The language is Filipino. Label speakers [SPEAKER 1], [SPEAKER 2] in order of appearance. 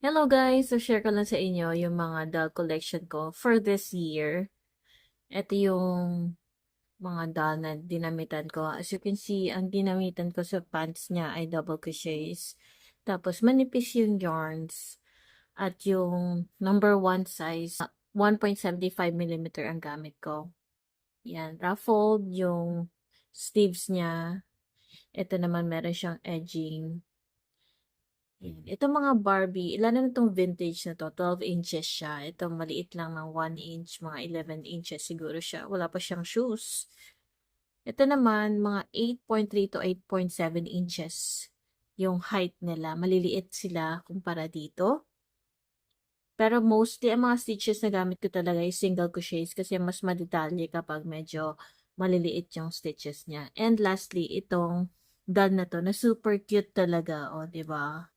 [SPEAKER 1] Hello guys! So share ko lang sa inyo yung mga doll collection ko for this year. Ito yung mga doll na dinamitan ko. As you can see, ang dinamitan ko sa pants niya ay double crochets. Tapos manipis yung yarns. At yung number 1 size, 1.75 mm ang gamit ko. Yan, ruffled yung sleeves niya. Ito naman meron siyang edging. Yan. Itong mga Barbie, ilan na itong vintage na to? 12 inches siya. Itong maliit lang ng 1 inch, mga 11 inches siguro siya. Wala pa siyang shoes. Ito naman, mga 8.3 to 8.7 inches yung height nila. Maliliit sila kumpara dito. Pero mostly, ang mga stitches na gamit ko talaga ay single crochets kasi mas madetalye kapag medyo maliliit yung stitches niya. And lastly, itong doll na to na super cute talaga. O, di ba?